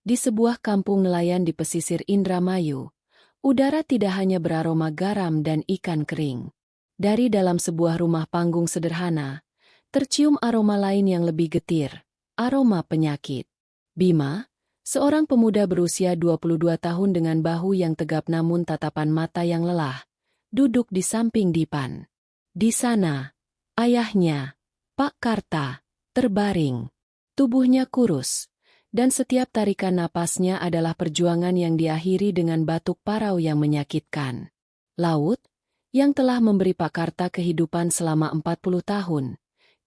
Di sebuah kampung nelayan di pesisir Indramayu, udara tidak hanya beraroma garam dan ikan kering. Dari dalam sebuah rumah panggung sederhana, tercium aroma lain yang lebih getir, aroma penyakit. Bima, seorang pemuda berusia 22 tahun dengan bahu yang tegap namun tatapan mata yang lelah, duduk di samping Dipan. Di sana, ayahnya, Pak Karta, terbaring. Tubuhnya kurus, dan setiap tarikan napasnya adalah perjuangan yang diakhiri dengan batuk parau yang menyakitkan. Laut, yang telah memberi Pak Karta kehidupan selama 40 tahun,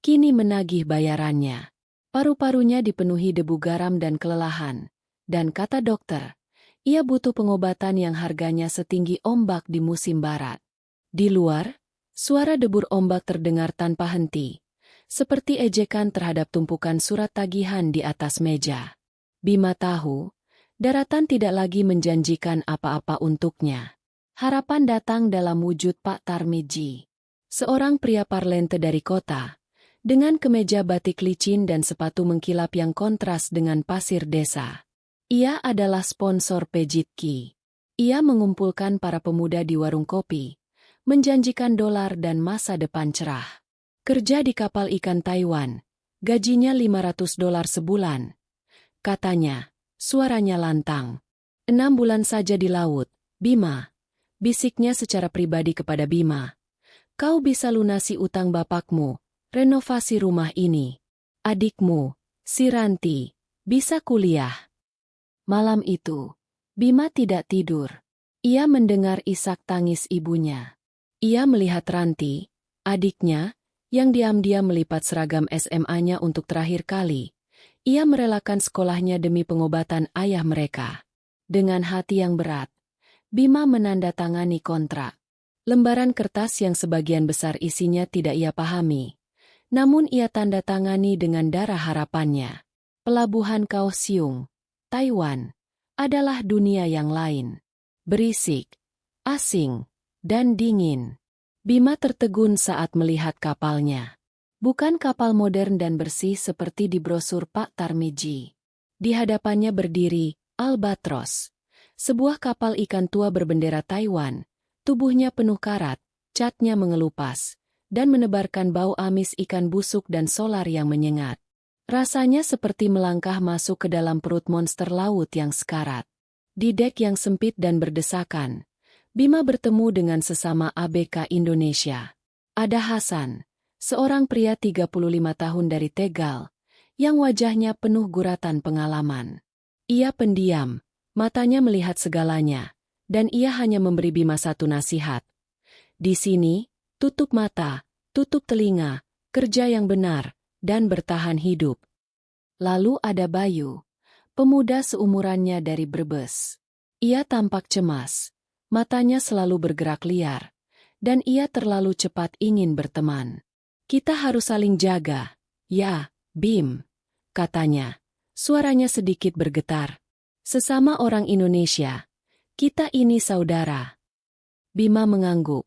kini menagih bayarannya. Paru-parunya dipenuhi debu garam dan kelelahan, dan kata dokter, ia butuh pengobatan yang harganya setinggi ombak di musim barat. Di luar, suara debur ombak terdengar tanpa henti, seperti ejekan terhadap tumpukan surat tagihan di atas meja. Bima tahu, daratan tidak lagi menjanjikan apa-apa untuknya. Harapan datang dalam wujud Pak Tarmidji, seorang pria parlente dari kota, dengan kemeja batik licin dan sepatu mengkilap yang kontras dengan pasir desa. Ia adalah sponsor Pejitki. Ia mengumpulkan para pemuda di warung kopi, menjanjikan dolar dan masa depan cerah. Kerja di kapal ikan Taiwan, gajinya $500 sebulan. Katanya, suaranya lantang. 6 bulan saja di laut, Bima. Bisiknya secara pribadi kepada Bima. Kau bisa lunasi utang bapakmu, renovasi rumah ini. Adikmu, si Ranti, bisa kuliah. Malam itu, Bima tidak tidur. Ia mendengar isak tangis ibunya. Ia melihat Ranti, adiknya, yang diam-diam melipat seragam SMA-nya untuk terakhir kali. Ia merelakan sekolahnya demi pengobatan ayah mereka. Dengan hati yang berat, Bima menandatangani kontrak. Lembaran kertas yang sebagian besar isinya tidak ia pahami. Namun ia tanda tangani dengan darah harapannya. Pelabuhan Kaohsiung, Taiwan, adalah dunia yang lain. Berisik, asing, dan dingin. Bima tertegun saat melihat kapalnya. Bukan kapal modern dan bersih seperti di brosur Pak Tarmidji. Di hadapannya berdiri Albatros, sebuah kapal ikan tua berbendera Taiwan. Tubuhnya penuh karat, catnya mengelupas, dan menebarkan bau amis ikan busuk dan solar yang menyengat. Rasanya seperti melangkah masuk ke dalam perut monster laut yang sekarat. Di dek yang sempit dan berdesakan, Bima bertemu dengan sesama ABK Indonesia. Ada Hasan, seorang pria 35 tahun dari Tegal, yang wajahnya penuh guratan pengalaman. Ia pendiam, matanya melihat segalanya, dan ia hanya memberi Bima satu nasihat. Di sini, tutup mata, tutup telinga, kerja yang benar, dan bertahan hidup. Lalu ada Bayu, pemuda seumurannya dari Brebes. Ia tampak cemas. Matanya selalu bergerak liar, dan ia terlalu cepat ingin berteman. Kita harus saling jaga, ya, Bim, katanya. Suaranya sedikit bergetar. Sesama orang Indonesia, kita ini saudara. Bima mengangguk,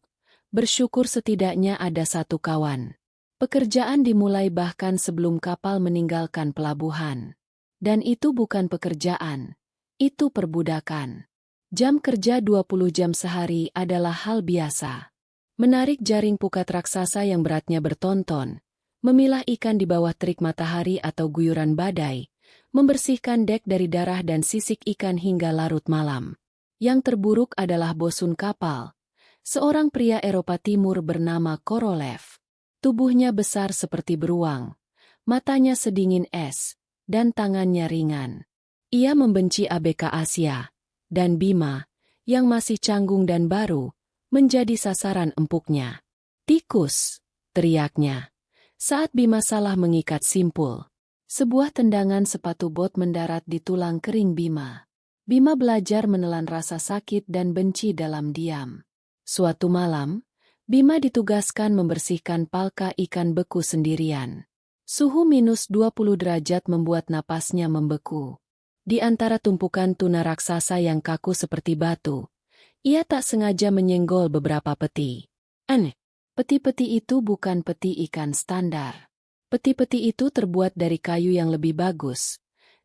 bersyukur setidaknya ada satu kawan. Pekerjaan dimulai bahkan sebelum kapal meninggalkan pelabuhan. Dan itu bukan pekerjaan, itu perbudakan. Jam kerja 20 jam sehari adalah hal biasa. Menarik jaring pukat raksasa yang beratnya bertonton, memilah ikan di bawah terik matahari atau guyuran badai, membersihkan dek dari darah dan sisik ikan hingga larut malam. Yang terburuk adalah bosun kapal, seorang pria Eropa Timur bernama Korolev. Tubuhnya besar seperti beruang, matanya sedingin es, dan tangannya ringan. Ia membenci ABK Asia. Dan Bima, yang masih canggung dan baru, menjadi sasaran empuknya. Tikus, teriaknya. Saat Bima salah mengikat simpul. Sebuah tendangan sepatu bot mendarat di tulang kering Bima. Bima belajar menelan rasa sakit dan benci dalam diam. Suatu malam, Bima ditugaskan membersihkan palka ikan beku sendirian. Suhu minus 20 derajat membuat napasnya membeku. Di antara tumpukan tuna raksasa yang kaku seperti batu, ia tak sengaja menyenggol beberapa peti. Aneh, peti-peti itu bukan peti ikan standar. Peti-peti itu terbuat dari kayu yang lebih bagus,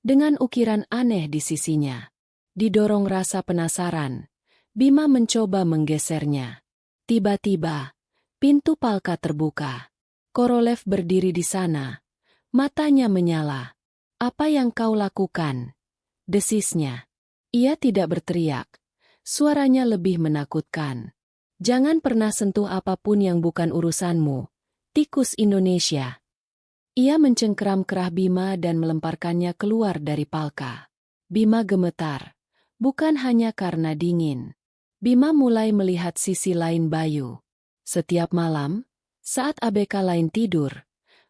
dengan ukiran aneh di sisinya. Didorong rasa penasaran, Bima mencoba menggesernya. Tiba-tiba, pintu Palka terbuka. Korolev berdiri di sana. Matanya menyala. "Apa yang kau lakukan?" desisnya. Ia tidak berteriak. Suaranya lebih menakutkan. "Jangan pernah sentuh apapun yang bukan urusanmu, tikus Indonesia." Ia mencengkeram kerah Bima dan melemparkannya keluar dari Palka. Bima gemetar. Bukan hanya karena dingin. Bima mulai melihat sisi lain Bayu. Setiap malam, saat ABK lain tidur,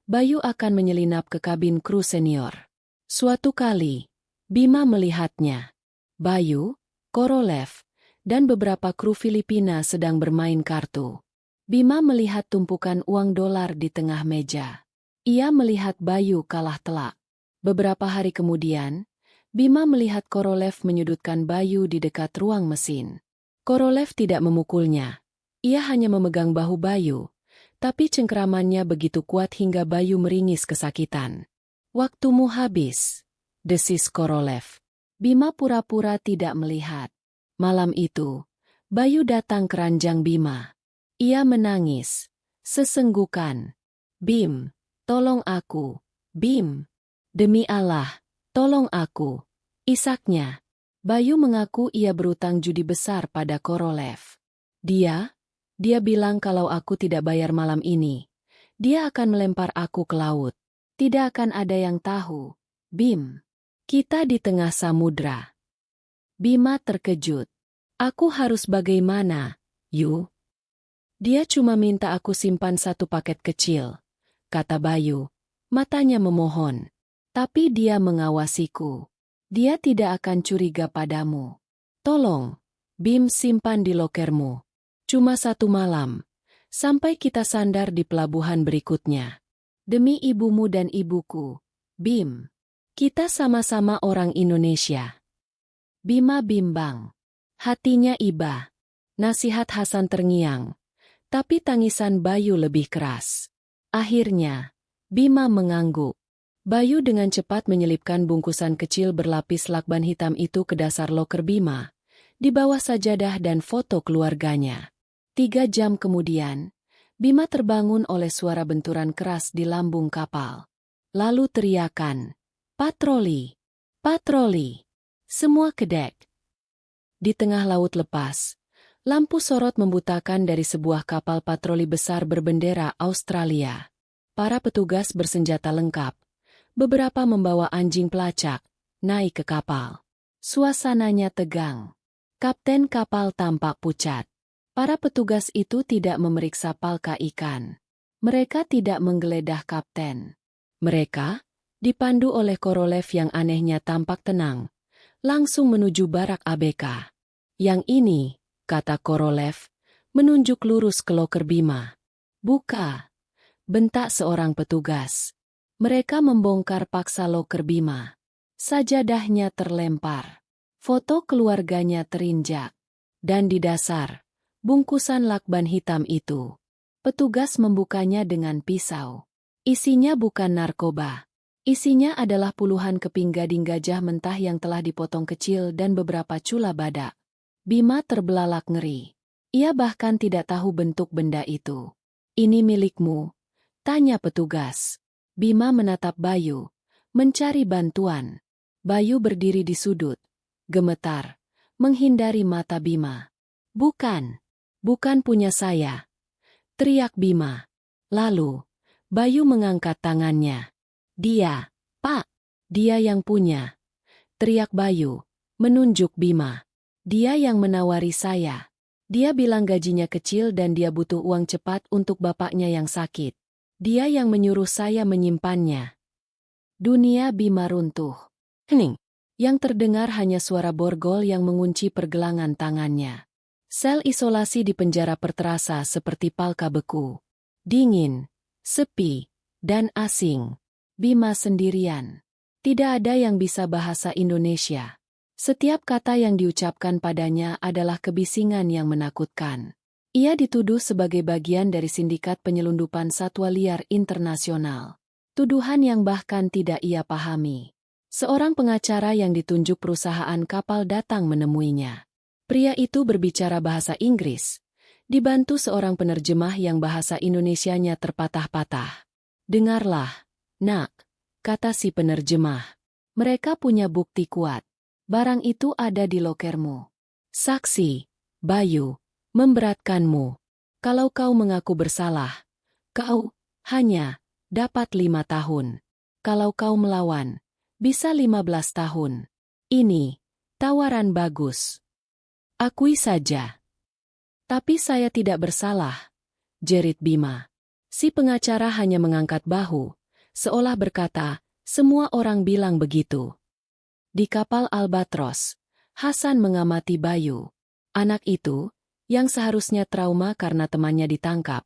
Bayu akan menyelinap ke kabin kru senior. Suatu kali, Bima melihatnya. Bayu, Korolev, dan beberapa kru Filipina sedang bermain kartu. Bima melihat tumpukan uang dolar di tengah meja. Ia melihat Bayu kalah telak. Beberapa hari kemudian, Bima melihat Korolev menyudutkan Bayu di dekat ruang mesin. Korolev tidak memukulnya. Ia hanya memegang bahu Bayu, tapi cengkeramannya begitu kuat hingga Bayu meringis kesakitan. "Waktumu habis," desis Korolev. Bima pura-pura tidak melihat. Malam itu, Bayu datang ke ranjang Bima. Ia menangis, sesenggukan. "Bim, tolong aku. Bim. Demi Allah, tolong aku." Isaknya. Bayu mengaku ia berutang judi besar pada Korolev. Dia bilang kalau aku tidak bayar malam ini, dia akan melempar aku ke laut. Tidak akan ada yang tahu. Bim. Kita di tengah samudra. Bima terkejut. "Aku harus bagaimana, Yu?" "Dia cuma minta aku simpan satu paket kecil," kata Bayu. Matanya memohon. "Tapi dia mengawasiku. Dia tidak akan curiga padamu. Tolong, Bim, simpan di lokermu. Cuma 1 malam, sampai kita sandar di pelabuhan berikutnya. Demi ibumu dan ibuku, Bim. Kita sama-sama orang Indonesia." Bima bimbang. Hatinya iba. Nasihat Hasan terngiang. Tapi tangisan Bayu lebih keras. Akhirnya, Bima mengangguk. Bayu dengan cepat menyelipkan bungkusan kecil berlapis lakban hitam itu ke dasar loker Bima, di bawah sajadah dan foto keluarganya. 3 jam kemudian, Bima terbangun oleh suara benturan keras di lambung kapal. Lalu teriakan, "Patroli! Patroli! Semua ke dek!" Di tengah laut lepas, lampu sorot membutakan dari sebuah kapal patroli besar berbendera Australia. Para petugas bersenjata lengkap, beberapa membawa anjing pelacak, naik ke kapal. Suasananya tegang. Kapten kapal tampak pucat. Para petugas itu tidak memeriksa palka ikan. Mereka tidak menggeledah kapten. Mereka, dipandu oleh Korolev yang anehnya tampak tenang, langsung menuju barak ABK. "Yang ini," kata Korolev, menunjuk lurus ke loker Bima. "Buka," bentak seorang petugas. Mereka membongkar paksa loker Bima. Sajadahnya terlempar. Foto keluarganya terinjak. Dan di dasar, bungkusan lakban hitam itu. Petugas membukanya dengan pisau. Isinya bukan narkoba. Isinya adalah puluhan keping gading gajah mentah yang telah dipotong kecil dan beberapa cula badak. Bima terbelalak ngeri. Ia bahkan tidak tahu bentuk benda itu. "Ini milikmu?" tanya petugas. Bima menatap Bayu, mencari bantuan. Bayu berdiri di sudut, gemetar, menghindari mata Bima. "Bukan, bukan punya saya," teriak Bima. Lalu, Bayu mengangkat tangannya. "Dia, Pak, dia yang punya," teriak Bayu, menunjuk Bima. "Dia yang menawari saya. Dia bilang gajinya kecil dan dia butuh uang cepat untuk bapaknya yang sakit. Dia yang menyuruh saya menyimpannya." Dunia Bima runtuh. Hening. Yang terdengar hanya suara borgol yang mengunci pergelangan tangannya. Sel isolasi di penjara terasa seperti palka beku. Dingin, sepi, dan asing. Bima sendirian. Tidak ada yang bisa bahasa Indonesia. Setiap kata yang diucapkan padanya adalah kebisingan yang menakutkan. Ia dituduh sebagai bagian dari sindikat penyelundupan satwa liar internasional. Tuduhan yang bahkan tidak ia pahami. Seorang pengacara yang ditunjuk perusahaan kapal datang menemuinya. Pria itu berbicara bahasa Inggris, dibantu seorang penerjemah yang bahasa Indonesianya terpatah-patah. "Dengarlah, nak," kata si penerjemah. "Mereka punya bukti kuat. Barang itu ada di lokermu. Saksi, Bayu, memberatkanmu. Kalau kau mengaku bersalah, kau hanya dapat 5 tahun. Kalau kau melawan, bisa 15 tahun. Ini tawaran bagus. Akui saja." "Tapi saya tidak bersalah," jerit Bima. Si pengacara hanya mengangkat bahu, seolah berkata, "Semua orang bilang begitu." Di kapal Albatros, Hasan mengamati Bayu. Anak itu, yang seharusnya trauma karena temannya ditangkap,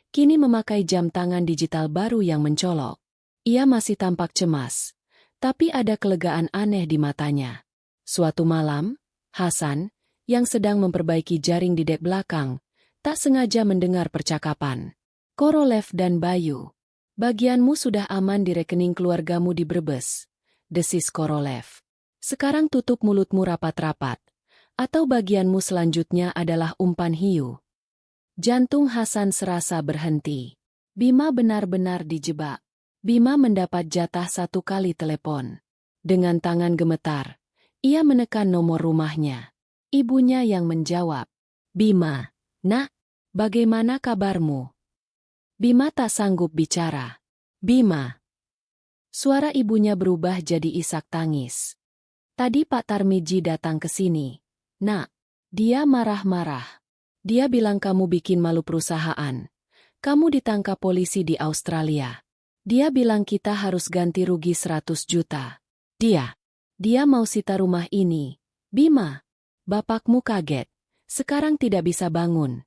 kini memakai jam tangan digital baru yang mencolok. Ia masih tampak cemas, tapi ada kelegaan aneh di matanya. Suatu malam, Hasan, yang sedang memperbaiki jaring di dek belakang, tak sengaja mendengar percakapan. "Korolev dan Bayu, bagianmu sudah aman di rekening keluargamu di Brebes," desis Korolev. "Sekarang tutup mulutmu rapat-rapat, atau bagianmu selanjutnya adalah umpan hiu." Jantung Hasan serasa berhenti. Bima benar-benar dijebak. Bima mendapat jatah 1 kali telepon. Dengan tangan gemetar, ia menekan nomor rumahnya. Ibunya yang menjawab. "Bima, nak, bagaimana kabarmu?" Bima tak sanggup bicara. "Bima." Suara ibunya berubah jadi isak tangis. "Tadi Pak Tarmiji datang ke sini, nak. Dia marah-marah. Dia bilang kamu bikin malu perusahaan. Kamu ditangkap polisi di Australia. Dia bilang kita harus ganti rugi 100 juta. Dia mau sita rumah ini." "Bima, bapakmu kaget. Sekarang tidak bisa bangun."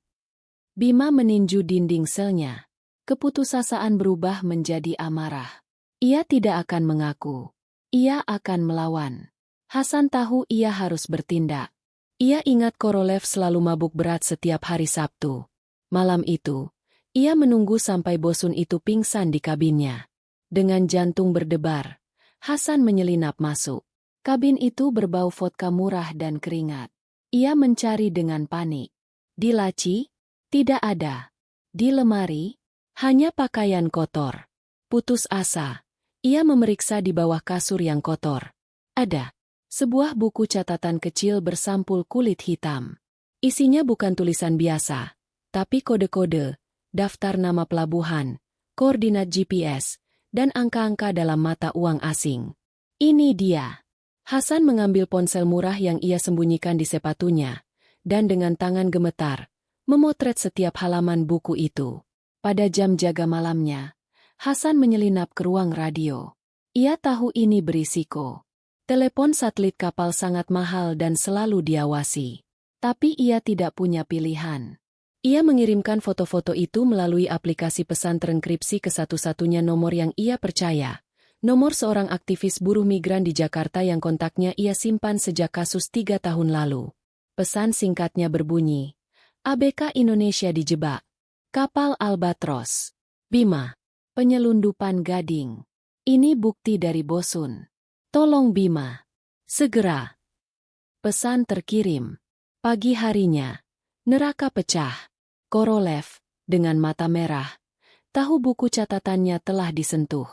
Bima meninju dinding selnya. Keputusasaan berubah menjadi amarah. Ia tidak akan mengaku. Ia akan melawan. Hasan tahu ia harus bertindak. Ia ingat Korolev selalu mabuk berat setiap hari Sabtu. Malam itu, ia menunggu sampai bosun itu pingsan di kabinnya. Dengan jantung berdebar, Hasan menyelinap masuk. Kabin itu berbau vodka murah dan keringat. Ia mencari dengan panik. Di laci, tidak ada. Di lemari, hanya pakaian kotor. Putus asa, ia memeriksa di bawah kasur yang kotor. Ada sebuah buku catatan kecil bersampul kulit hitam. Isinya bukan tulisan biasa, tapi kode-kode, daftar nama pelabuhan, koordinat GPS, dan angka-angka dalam mata uang asing. Ini dia. Hasan mengambil ponsel murah yang ia sembunyikan di sepatunya, dan dengan tangan gemetar, memotret setiap halaman buku itu. Pada jam jaga malamnya, Hasan menyelinap ke ruang radio. Ia tahu ini berisiko. Telepon satelit kapal sangat mahal dan selalu diawasi. Tapi ia tidak punya pilihan. Ia mengirimkan foto-foto itu melalui aplikasi pesan terenkripsi ke satu-satunya nomor yang ia percaya. Nomor seorang aktivis buruh migran di Jakarta yang kontaknya ia simpan sejak kasus 3 tahun lalu. Pesan singkatnya berbunyi, "ABK Indonesia dijebak. Kapal Albatros. Bima. Penyelundupan Gading. Ini bukti dari Bosun. Tolong Bima. Segera." Pesan terkirim. Pagi harinya, neraka pecah. Korolev, dengan mata merah, tahu buku catatannya telah disentuh.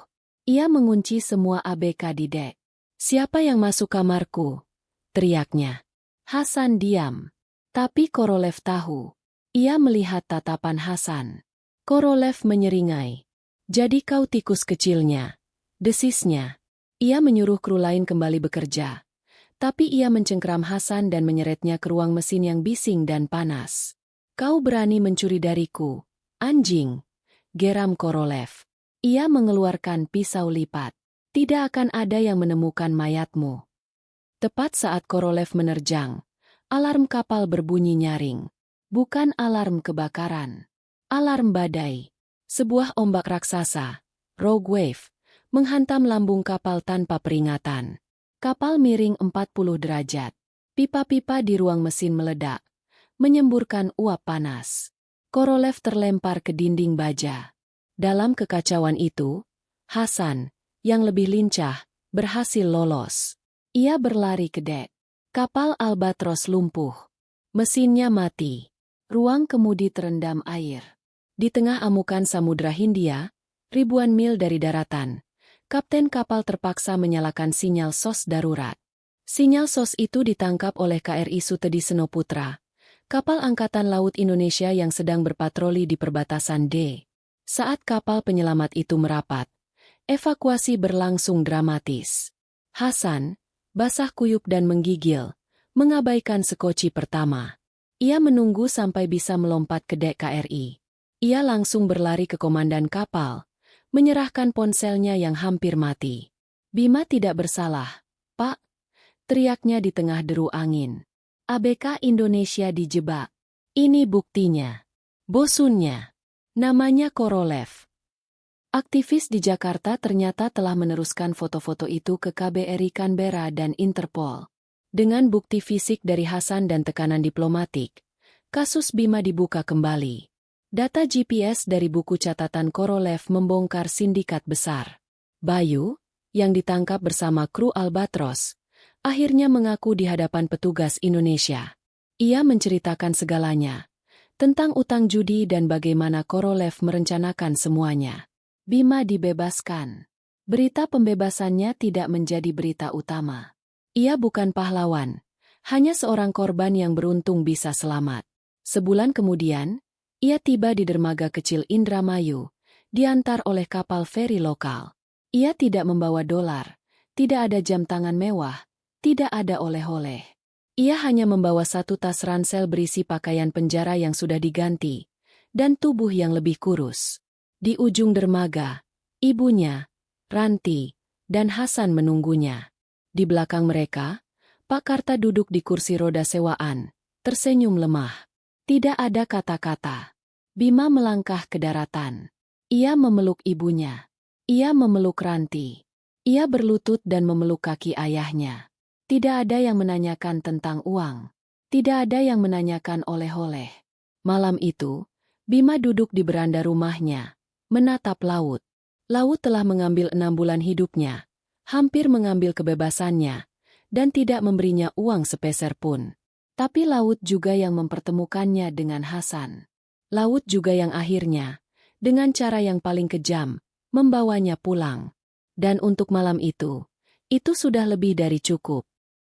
Ia mengunci semua ABK di dek. "Siapa yang masuk kamarku?" teriaknya. Hasan diam. Tapi Korolev tahu. Ia melihat tatapan Hasan. Korolev menyeringai. "Jadi kau tikus kecilnya," desisnya. Ia menyuruh kru lain kembali bekerja. Tapi ia mencengkeram Hasan dan menyeretnya ke ruang mesin yang bising dan panas. "Kau berani mencuri dariku, anjing," geram Korolev. Ia mengeluarkan pisau lipat. "Tidak akan ada yang menemukan mayatmu." Tepat saat Korolev menerjang, alarm kapal berbunyi nyaring. Bukan alarm kebakaran. Alarm badai. Sebuah ombak raksasa, rogue wave, menghantam lambung kapal tanpa peringatan. Kapal miring 40 derajat. Pipa-pipa di ruang mesin meledak, menyemburkan uap panas. Korolev terlempar ke dinding baja. Dalam kekacauan itu, Hasan, yang lebih lincah, berhasil lolos. Ia berlari ke dek. Kapal Albatros lumpuh. Mesinnya mati. Ruang kemudi terendam air. Di tengah amukan Samudra Hindia, ribuan mil dari daratan, kapten kapal terpaksa menyalakan sinyal SOS darurat. Sinyal SOS itu ditangkap oleh KRI Sutedi Senoputra, kapal Angkatan Laut Indonesia yang sedang berpatroli di perbatasan D. Saat kapal penyelamat itu merapat, evakuasi berlangsung dramatis. Hasan, basah kuyup dan menggigil, mengabaikan sekoci pertama. Ia menunggu sampai bisa melompat ke dek KRI. Ia langsung berlari ke komandan kapal, menyerahkan ponselnya yang hampir mati. Bima tidak bersalah, Pak, teriaknya di tengah deru angin. ABK Indonesia dijebak. Ini buktinya. Bosunnya. Namanya Korolev. Aktivis di Jakarta ternyata telah meneruskan foto-foto itu ke KBRI Canberra dan Interpol. Dengan bukti fisik dari Hasan dan tekanan diplomatik, kasus Bima dibuka kembali. Data GPS dari buku catatan Korolev membongkar sindikat besar. Bayu, yang ditangkap bersama kru Albatros, akhirnya mengaku di hadapan petugas Indonesia. Ia menceritakan segalanya, tentang utang judi dan bagaimana Korolev merencanakan semuanya. Bima dibebaskan. Berita pembebasannya tidak menjadi berita utama. Ia bukan pahlawan, hanya seorang korban yang beruntung bisa selamat. Sebulan kemudian, ia tiba di dermaga kecil Indramayu, diantar oleh kapal feri lokal. Ia tidak membawa dolar, tidak ada jam tangan mewah, tidak ada oleh-oleh. Ia hanya membawa satu tas ransel berisi pakaian penjara yang sudah diganti, dan tubuh yang lebih kurus. Di ujung dermaga, ibunya, Ranti, dan Hasan menunggunya. Di belakang mereka, Pak Karta duduk di kursi roda sewaan, tersenyum lemah. Tidak ada kata-kata. Bima melangkah ke daratan. Ia memeluk ibunya. Ia memeluk Ranti. Ia berlutut dan memeluk kaki ayahnya. Tidak ada yang menanyakan tentang uang. Tidak ada yang menanyakan oleh-oleh. Malam itu, Bima duduk di beranda rumahnya, menatap laut. Laut telah mengambil 6 bulan hidupnya, hampir mengambil kebebasannya, dan tidak memberinya uang sepeser pun. Tapi laut juga yang mempertemukannya dengan Hasan. Laut juga yang akhirnya, dengan cara yang paling kejam, membawanya pulang. Dan untuk malam itu sudah lebih dari cukup.